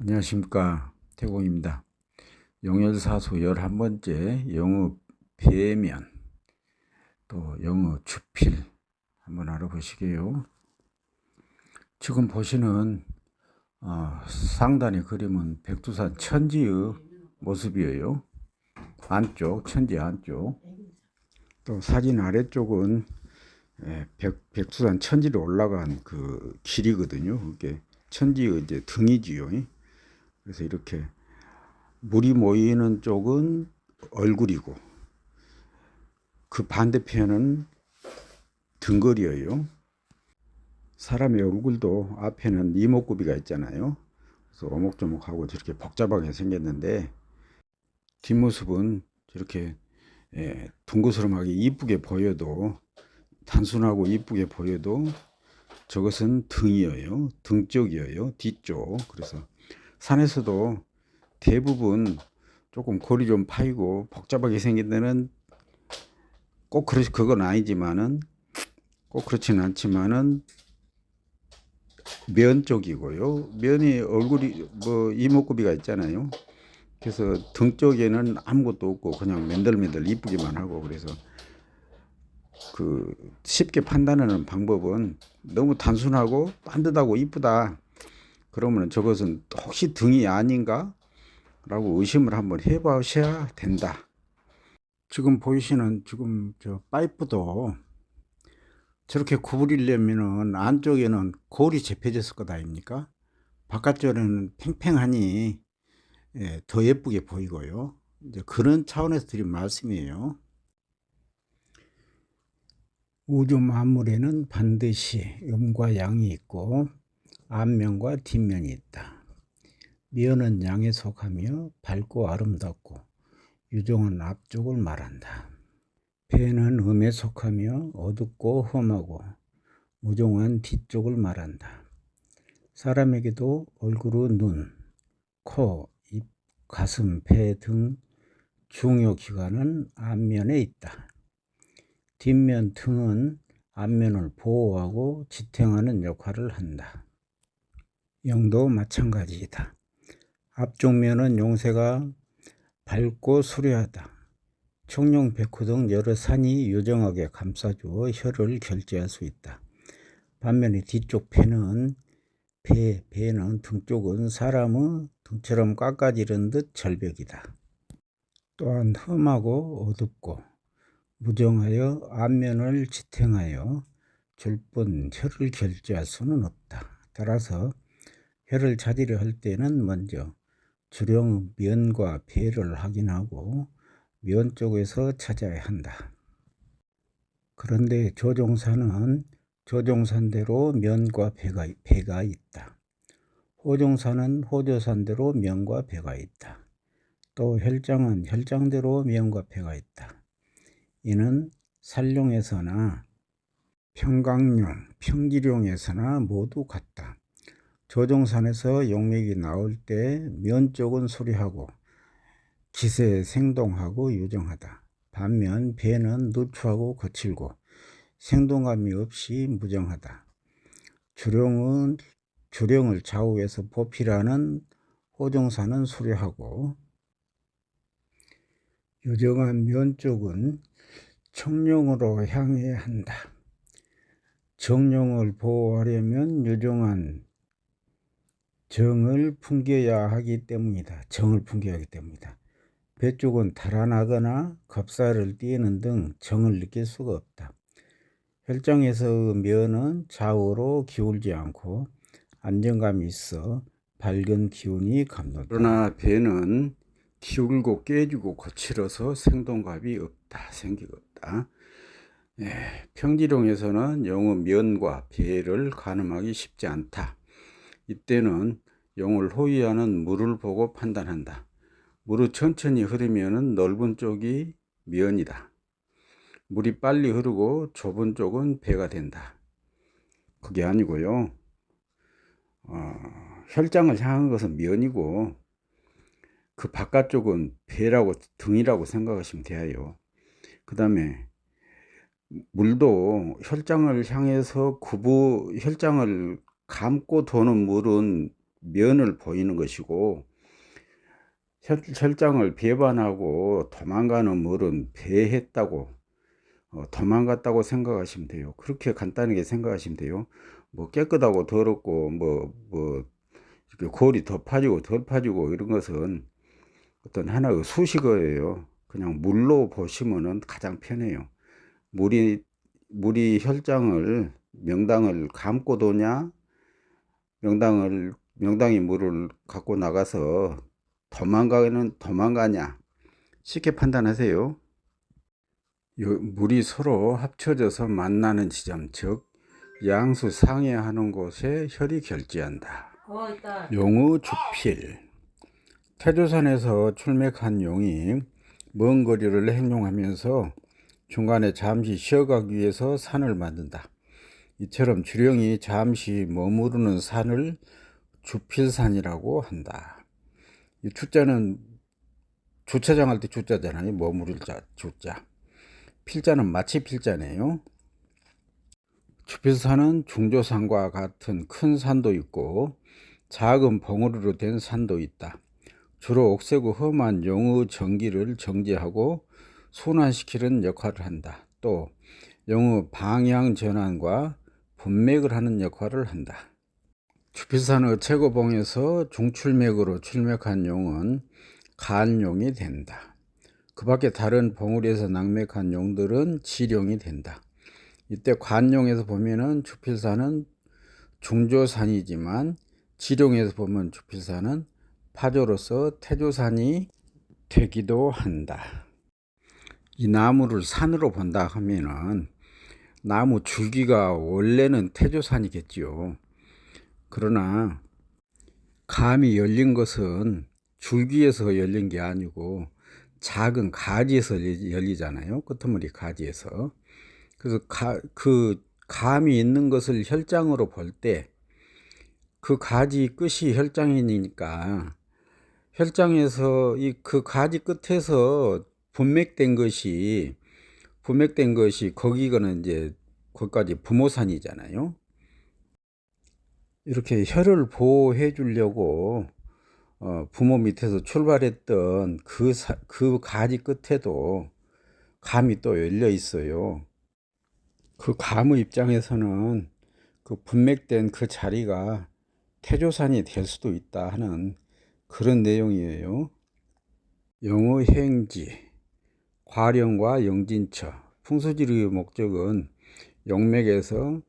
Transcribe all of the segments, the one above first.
안녕하십니까, 태공입니다. 영열사수 11번째 영어 배면, 또 영어 주필 한번 알아보시게요. 지금 보시는 상단의 그림은 백두산 천지의 모습이에요. 안쪽, 천지 안쪽. 또 사진 아래쪽은 백두산 천지로 올라간 그 길이거든요. 그게 천지의 이제 등이지요. 그래서 이렇게 물이 모이는 쪽은 얼굴이고 그 반대편은 등거리예요. 사람의 얼굴도 앞에는 이목구비가 있잖아요. 그래서 오목조목하고 저렇게 복잡하게 생겼는데 뒷모습은 저렇게 둥그스름하게 이쁘게 보여도, 단순하고 이쁘게 보여도 저것은 등이에요. 등 쪽이에요. 뒤쪽. 그래서 산에서도 대부분 조금 골이 좀 파이고 복잡하게 생긴 데는 꼭 그건 아니지만은, 꼭 그렇지는 않지만은 면 쪽이고요. 면이 얼굴이 이목구비가 있잖아요. 그래서 등 쪽에는 아무것도 없고 그냥 맨들맨들 이쁘기만 하고, 그래서 그 쉽게 판단하는 방법은 너무 단순하고 반듯하고 이쁘다 그러면 저것은 혹시 등이 아닌가 라고 의심을 한번 해보셔야 된다. 지금 보이시는 저 파이프도 저렇게 구부리려면은 안쪽에는 골이 접혀졌을 것 아닙니까? 바깥쪽에는 팽팽하니 더 예쁘게 보이고요. 이제 그런 차원에서 드린 말씀이에요. 우주 만물에는 반드시 음과 양이 있고 앞면과 뒷면이 있다. 면은 양에 속하며 밝고 아름답고 유종한 앞쪽을 말한다. 배는 음에 속하며 어둡고 험하고 무종한 뒤쪽을 말한다. 사람에게도 얼굴의 눈, 코, 입, 가슴, 배 등 중요 기관은 앞면에 있다. 뒷면 등은 앞면을 보호하고 지탱하는 역할을 한다. 영도 마찬가지이다. 앞쪽 면은 용새가 밝고 수려하다. 청룡, 백호 등 여러 산이 요정하게 감싸주어 혀를 결제할 수 있다. 반면에 뒤쪽 배는 등 쪽은 사람의 등처럼 깎아지른 듯 절벽이다. 또한 험하고 어둡고 무정하여 앞면을 지탱하여 줄 뿐 혀를 결제할 수는 없다. 따라서 혀를 찾으려 할 때는 먼저 주령 면과 배를 확인하고 면 쪽에서 찾아야 한다. 그런데 조종사는 조종산대로 면과 배가 있다. 호종사는 호조산대로 면과 배가 있다. 또 혈장은 혈장대로 면과 배가 있다. 이는 산룡에서나 평강룡, 평지룡에서나 모두 같다. 조종산에서 용맥이 나올 때 면 쪽은 수려하고 기세 생동하고 유정하다. 반면 배는 누추하고 거칠고 생동감이 없이 무정하다. 주령을 좌우에서 보필하는 호종사는 수려하고 유정한 면 쪽은 청룡으로 향해야 한다. 정룡을 보호하려면 유정한 정을 풍겨야 하기 때문이다. 배 쪽은 달아나거나 겁살을 띄는 등 정을 느낄 수가 없다. 혈장에서의 면은 좌우로 기울지 않고 안정감이 있어 밝은 기운이 감돈다. 그러나 배는 기울고 깨지고 거칠어서 생동감이 없다. 생기가 없다. 평지룡에서는 영어 면과 배를 가늠하기 쉽지 않다. 이때는 용을 호위하는 물을 보고 판단한다. 물이 천천히 흐르면 넓은 쪽이 면이다. 물이 빨리 흐르고 좁은 쪽은 배가 된다. 그게 아니고요. 혈장을 향한 것은 면이고 그 바깥쪽은 배라고, 등이라고 생각하시면 돼요. 그 다음에 물도 혈장을 향해서 혈장을 감고 도는 물은 면을 보이는 것이고, 혈장을 배반하고 도망가는 물은 배했다고, 도망갔다고 생각하시면 돼요. 그렇게 간단하게 생각하시면 돼요. 뭐 깨끗하고 더럽고 이렇게 골이 더 파지고 덜 파지고 이런 것은 어떤 하나의 수식어예요. 그냥 물로 보시면은 가장 편해요. 물이 혈장을, 명당을 감고 도냐, 명당이 물을 갖고 나가서 도망가냐, 쉽게 판단하세요. 물이 서로 합쳐져서 만나는 지점, 즉 양수 상해하는 곳에 혈이 결지한다. 용의 주필. 태조산에서 출맥한 용이 먼 거리를 행용하면서 중간에 잠시 쉬어가기 위해서 산을 만든다. 이처럼 주령이 잠시 머무르는 산을 주필산이라고 한다. 이 주자는 주차장 할 때 주자잖아요. 머무를 자, 주자. 필자는 마치 필자네요. 주필산은 중조산과 같은 큰 산도 있고 작은 봉우리로 된 산도 있다. 주로 옥새고 험한 용의 전기를 정지하고 순환시키는 역할을 한다. 또 용의 방향 전환과 분맥을 하는 역할을 한다. 주필산의 최고봉에서 중출맥으로 출맥한 용은 간용이 된다. 그 밖에 다른 봉우리에서 낙맥한 용들은 지룡이 된다. 이때 관용에서 보면은 주필산은 중조산이지만 지룡에서 보면 주필산은 파조로서 태조산이 되기도 한다. 이 나무를 산으로 본다 하면은 나무 줄기가 원래는 태조산이겠지요. 그러나 감이 열린 것은 줄기에서 열린 게 아니고 작은 가지에서 열리잖아요. 끄트머리 가지에서. 그래서 그 감이 있는 것을 혈장으로 볼 때 그 가지 끝이 혈장이니까 혈장에서 그 가지 끝에서 분맥된 것이 거기가는 이제 거기까지 부모산이잖아요. 이렇게 혈을 보호해 주려고 부모 밑에서 출발했던 그 가지 끝에도 감이 또 열려 있어요. 그 감의 입장에서는 그 분맥된 그 자리가 태조산이 될 수도 있다 하는 그런 내용이에요. 용의 행지, 과령과 영진처. 풍수지리의 목적은 용맥에서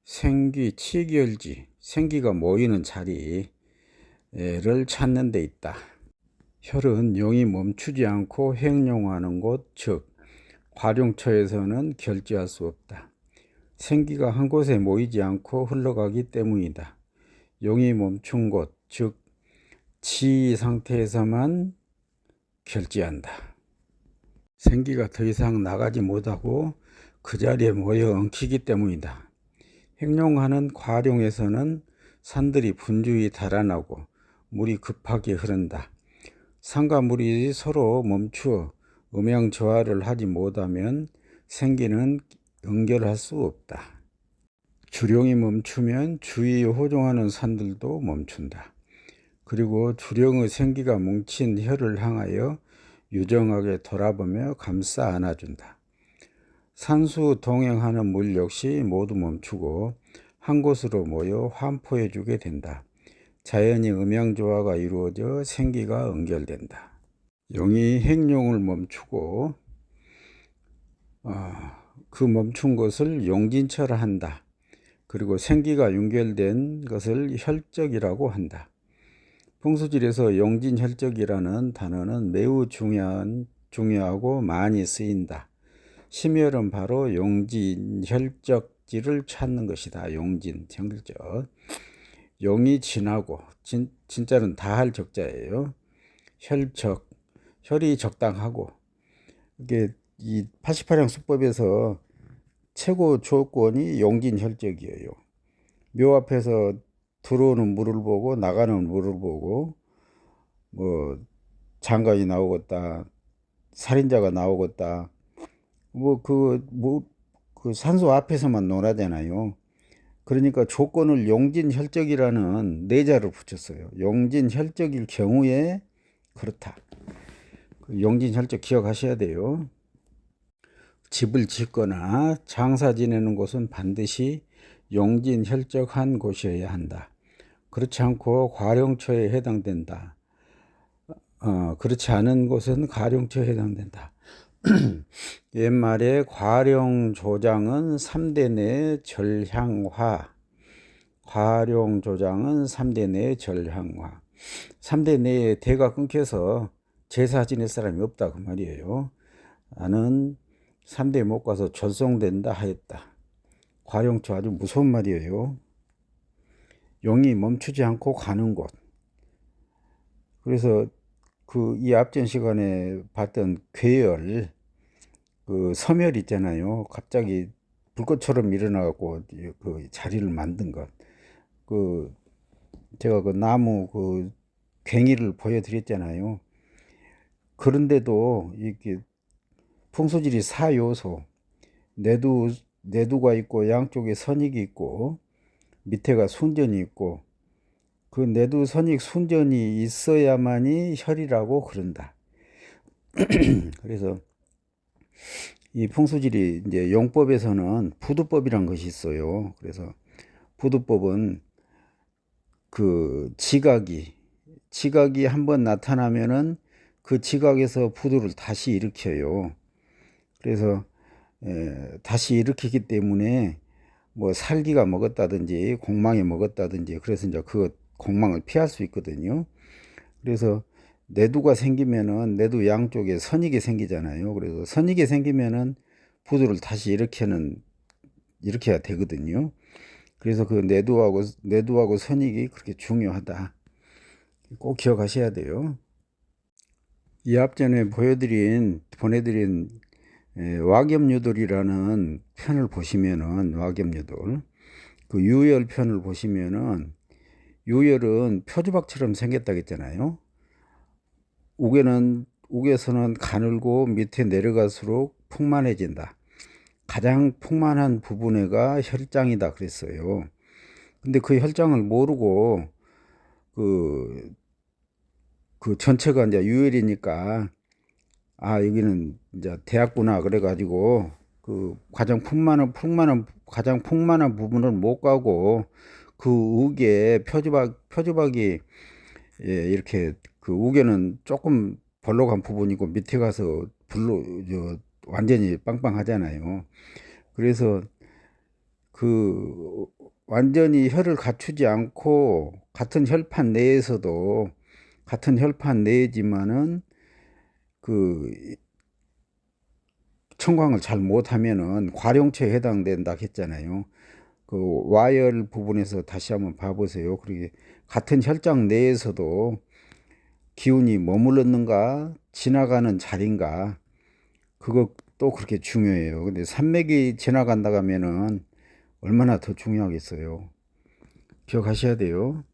생기, 치결지, 생기가 모이는 자리를 찾는 데 있다. 혈은 용이 멈추지 않고 행용하는 곳, 즉 과룡처에서는 결지할 수 없다. 생기가 한 곳에 모이지 않고 흘러가기 때문이다. 용이 멈춘 곳, 즉 지 상태에서만 결지한다. 생기가 더 이상 나가지 못하고 그 자리에 모여 엉키기 때문이다. 행용하는 과룡에서는 산들이 분주히 달아나고 물이 급하게 흐른다. 산과 물이 서로 멈추어 음양조화를 하지 못하면 생기는 연결할 수 없다. 주령이 멈추면 주위에 호종하는 산들도 멈춘다. 그리고 주령의 생기가 뭉친 혈을 향하여 유정하게 돌아보며 감싸 안아준다. 산수 동행하는 물 역시 모두 멈추고 한 곳으로 모여 환포해 주게 된다. 자연히 음양조화가 이루어져 생기가 연결된다. 용이 행용을 멈추고 그 멈춘 것을 용진처라 한다. 그리고 생기가 연결된 것을 혈적이라고 한다. 풍수질에서 용진혈적이라는 단어는 매우 중요하고 많이 쓰인다. 심혈은 바로 용진혈적지를 찾는 것이다. 용진혈적. 용이 진하고 진짜는 다할 적자예요. 혈적, 혈이 적당하고. 이게 이 88형 수법에서 최고 조건이 용진혈적이에요. 묘 앞에서 들어오는 물을 보고 나가는 물을 보고 뭐 장관이 나오겠다, 살인자가 나오겠다, 그 산소 앞에서만 논하잖아요. 그러니까 조건을 용진혈적이라는 내자를 붙였어요. 용진혈적일 경우에 그렇다. 용진혈적 기억하셔야 돼요. 집을 짓거나 장사 지내는 곳은 반드시 용진혈적한 곳이어야 한다. 그렇지 않고 과룡처에 해당된다. 그렇지 않은 곳은 가룡처에 해당된다. 옛말에 과룡조장은 3대 내 절향화. 과룡조장은 3대 내 절향화. 3대 내에 대가 끊겨서 제사 지낼 사람이 없다 그 말이에요. 나는 3대 못 가서 전송된다 하였다. 과룡초 아주 무서운 말이에요. 용이 멈추지 않고 가는 곳. 그래서 이 앞전 시간에 봤던 괴열, 섬열 있잖아요. 갑자기 불꽃처럼 일어나갖고 그 자리를 만든 것. 제가 그 나무 괭이를 보여드렸잖아요. 그런데도 이렇게 풍수지리 4요소, 내두가 있고 양쪽에 선익이 있고 밑에가 순전이 있고 그 내두, 선익, 순전이 있어야만이 혈이라고 그런다. 그래서 이 풍수지리 이제 용법에서는 부두법이란 것이 있어요. 그래서 부두법은 그 지각이 한번 나타나면은 그 지각에서 부두를 다시 일으켜요. 그래서 다시 일으키기 때문에 뭐 살기가 먹었다든지 공망이 먹었다든지 그래서 이제 그 공망을 피할 수 있거든요. 그래서 내두가 생기면은 내두 양쪽에 선익이 생기잖아요. 그래서 선익이 생기면은 부두를 다시 일으켜야 되거든요. 그래서 그 내두하고 선익이 그렇게 중요하다. 꼭 기억하셔야 돼요. 이 앞전에 보내드린 와겸유돌이라는 편을 보시면은 와겸유돌 그 유열 편을 보시면은 유열은 표주박처럼 생겼다고 했잖아요. 우에서는 가늘고 밑에 내려갈수록 풍만해진다. 가장 풍만한 부분에가 혈장이다 그랬어요. 근데 그 혈장을 모르고 그 전체가 이제 유열이니까 여기는 이제 대학구나 그래가지고 그 가장 풍만한 부분을 못 가고 그 우게 표주박이 이렇게 그 우게는 조금 벌록한 부분이고 밑에 가서 완전히 빵빵하잖아요. 그래서 그 완전히 혈을 갖추지 않고 같은 혈판 내지만은 그 청광을 잘 못하면은 과룡체에 해당된다 했잖아요. 그 와열 부분에서 다시 한번 봐보세요. 그러게 같은 혈장 내에서도 기운이 머물렀는가 지나가는 자리인가 그것도 그렇게 중요해요. 근데 산맥이 지나간다 하면은 얼마나 더 중요하겠어요. 기억하셔야 돼요.